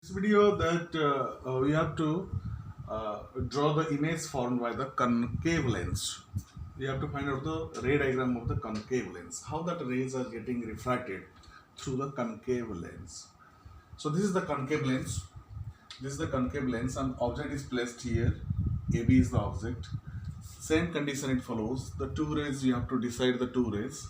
This video that we have to draw the image formed by the concave lens. We have to find out the ray diagram of the concave lens, how that rays are getting refracted through the concave lens. So this is the concave lens. This is the concave lens, and object is placed here. AB is the object. Same condition it follows. The two rays, you have to decide the two rays.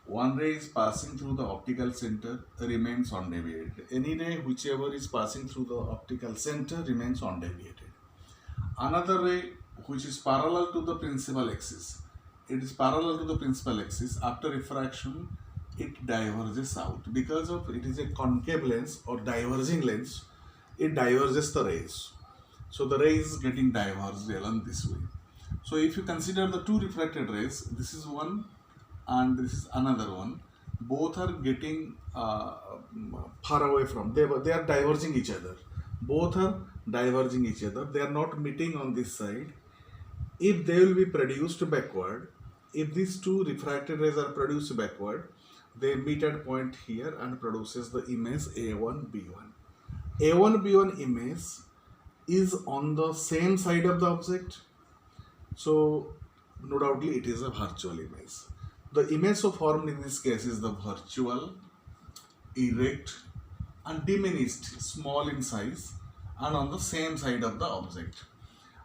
One ray is passing through the optical center, remains undeviated. Any ray whichever is passing through the optical center remains undeviated. Another ray which is parallel to the principal axis. It is parallel to the principal axis. After refraction, it diverges out. Because of it is a concave lens or diverging lens, it diverges the rays. So the ray is getting diverged along this way. So if you consider the two refracted rays, this is one and this is another one. Both are getting far away from, they are diverging each other. Both are diverging each other. They are not meeting on this side. If they will be produced backward, if these two refracted rays are produced backward, they meet at point here and produces the image A1B1. A1B1 image is on the same side of the object, so no doubtly it is a virtual image. The image so formed in this case is the virtual, erect and diminished, small in size and on the same side of the object.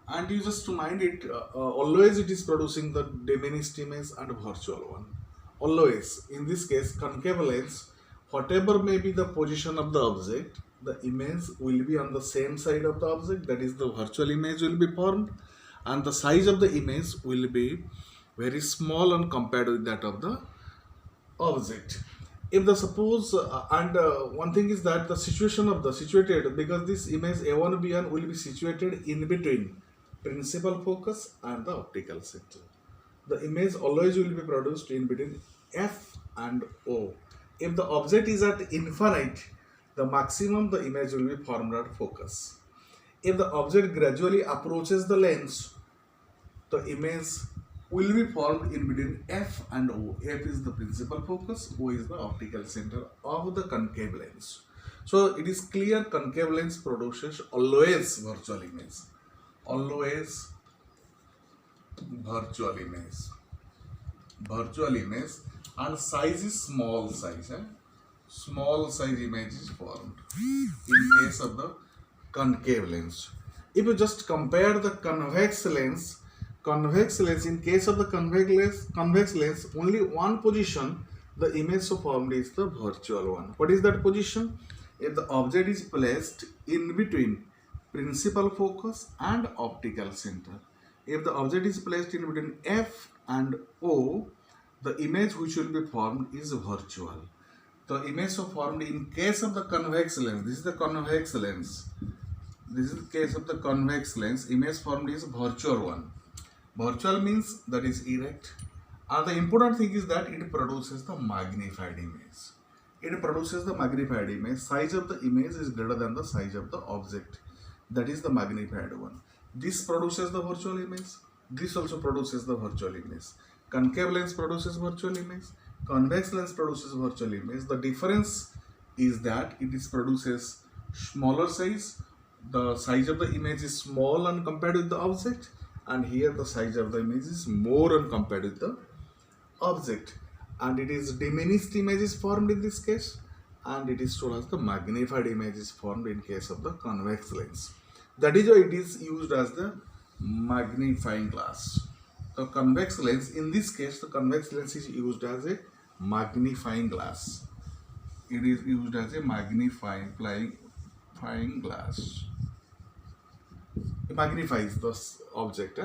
And you just mind it, always it is producing the diminished image and virtual one. Always, in this case, concave lens, whatever may be the position of the object, the image will be on the same side of the object, that is the virtual image will be formed, and the size of the image will be very small and compared with that of the object. If the suppose one thing is that the situation of the situated, because this image A1B1 will be situated in between principal focus and the optical center. The image always will be produced in between F and O. If the object is at infinite, the maximum the image will be formed at focus. If the object gradually approaches the lens, the image will be formed in between F and O. F is the principal focus, O is the optical center of the concave lens. So it is clear concave lens produces always virtual image. Always virtual image. Virtual image, and size is small size. Small size image is formed in case of the concave lens. If you just compare the convex lens, in case of the convex lens, only one position the image so formed is the virtual one. What is that position? If the object is placed in between principal focus and optical center. If the object is placed in between F and O, the image which will be formed is virtual. The image so formed in case of the convex lens, this is the convex lens. This is the case of the convex lens, image formed is virtual one. Virtual means that is erect. And the important thing is that it produces the magnified image. It produces the magnified image. Size of the image is greater than the size of the object. That is the magnified one. This produces the virtual image. This also produces the virtual image. Concave lens produces virtual image. Convex lens produces virtual image. The difference is that it is produces smaller size. The size of the image is small and compared with the object. And here the size of the image is more and compared with the object. And it is diminished image is formed in this case. And it is told as the magnified image is formed in case of the convex lens. That is why it is used as the magnifying glass. The convex lens, in this case, the convex lens is used as a magnifying glass. It is used as a magnifying glass. It magnifies the object.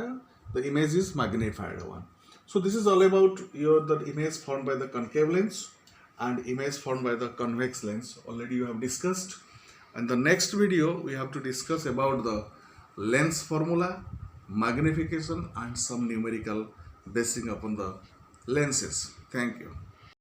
The image is magnified one. So this is all about the image formed by the concave lens and image formed by the convex lens. Already you have discussed. And the next video we have to discuss about the lens formula, magnification and some numerical basing upon the lenses. Thank you.